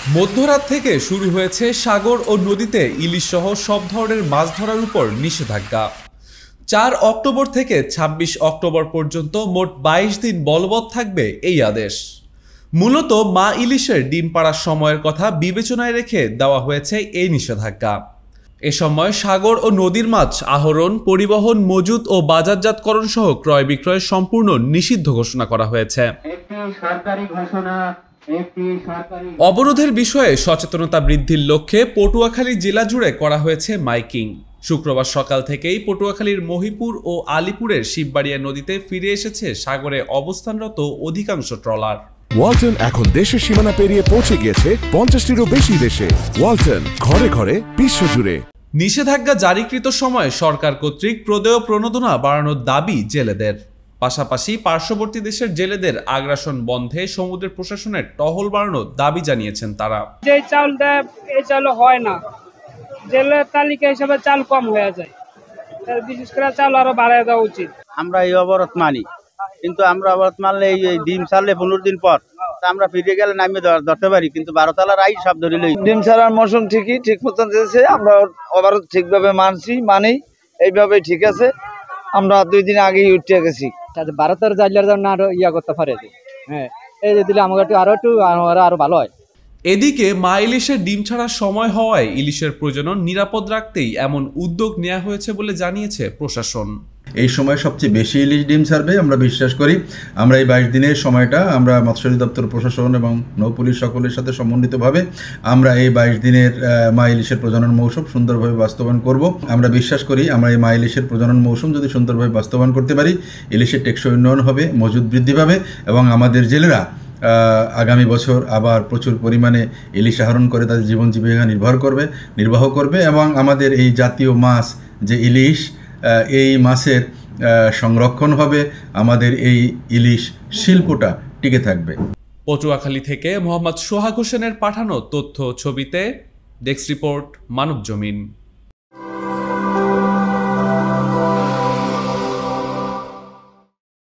মধ্যরাত থেকে শুরু হয়েছে সাগর ও নদীতে ইলিশ সহ সব ধরনের মাছ ধরার উপর নিষেধাজ্ঞা। ৪ অক্টোবর থেকে ২৬ অক্টোবর পর্যন্ত মোট ২২ দিন বলবৎ থাকবে এই আদেশ। মূলত মা ইলিশের ডিম পাড়ার সময়ের কথা বিবেচনায় রেখে দেওয়া হয়েছে এই নিষেধাজ্ঞা। এ সময় সাগর ও নদীর মাছ আহরণ, পরিবহন, মজুত ও বাজারজাতকরণ সহ ক্রয় বিক্রয় সম্পূর্ণ নিষিদ্ধ ঘোষণা করা হয়েছে। অবরোধের বিষয়ে সচেতনতা বৃদ্ধির লক্ষ্যে পটুয়াখালী জেলা জুড়ে করা হয়েছে মাইকিং। শুক্রবার সকাল থেকেই পটুয়াখালীর মহিপুর ও আলিপুরের শিববাড়িয়া নদীতে ফিরে এসেছে সাগরে অবস্থানরত অধিকাংশ ট্রলার। ওয়ালটন এখন দেশের সীমানা পেরিয়ে পৌঁছে গিয়েছে ৫০টিরও বেশি দেশে। ওয়ালটন, ঘরে ঘরে, বিশ্বজুড়ে। নিষেধাজ্ঞা জারিকৃত সময় সরকার কর্তৃক প্রদেয় প্রণোদনা বাড়ানোর দাবি জেলেদের। পাশাপাশি পার্শ্ববর্তী দেশের জেলেদের আগ্রাসন বন্ধে সমুদ্রের প্রশাসনের টহল বাড়ানোর দাবি জানিয়েছেন তারা। যে চাল দেয় এই চাল হয় না, জেলের তালিকা হিসাবে চাল কম হয়ে যায়, বিশেষ করে চাল আরো বাড়ায় দেওয়া উচিত। আমরা এই অবরোধ মানি, কিন্তু আমরা অবরোধ মানলে এই ডিম ছাড়লে ১৫ দিন পর আমরা ফিরে গেলে নামিয়ে ধরতে পারি, কিন্তু ১২ তালার আই সব ধরিলে ডিম ছাড়ার মৌসুম ঠিক মতন দিয়েছে। আমরা অবরোধ ঠিকভাবে মানি এইভাবে ঠিক আছে। আমরা 2 দিন আগেই উঠে গেছি। 12 তার জাইলার জন্য আরো করতে পারে। হ্যাঁ, এই যে দিলে আমাকে আরো ভালো হয়। এদিকে মা ইলিশের ডিম ছাড়ার সময় হওয়ায় ইলিশের প্রজনন নিরাপদ রাখতেই এমন উদ্যোগ নেওয়া হয়েছে বলে জানিয়েছে প্রশাসন। এই সময় সবচেয়ে বেশি ইলিশ ডিম ছাড়বে আমরা বিশ্বাস করি। আমরা এই 22 দিনের সময়টা আমরা মৎস্য অধিদপ্তর, প্রশাসন এবং নৌপুলিশ সকলের সাথে সমন্বিতভাবে আমরা এই 22 দিনের মা ইলিশের প্রজনন মৌসুম সুন্দরভাবে বাস্তবায়ন করব। আমরা বিশ্বাস করি আমরা এই মা ইলিশের প্রজনন মৌসুম যদি সুন্দরভাবে বাস্তবায়ন করতে পারি, ইলিশের টেকসই উন্নয়ন হবে, মজুদ বৃদ্ধি পাবে এবং আমাদের জেলেরা আগামী বছর আবার প্রচুর পরিমাণে ইলিশ আহরণ করে তাদের জীবন জীবিকা নির্বাহ করবে এবং আমাদের এই জাতীয় মাছ যে ইলিশ, এই মাছের সংরক্ষণ হবে, আমাদের এই ইলিশ শিল্পটা টিকে থাকবে। পটুয়াখালী থেকে মোহাম্মদ সোহাগ হোসেনের পাঠানো তথ্য ছবিতে ডেস্ক রিপোর্ট, মানবজমিন।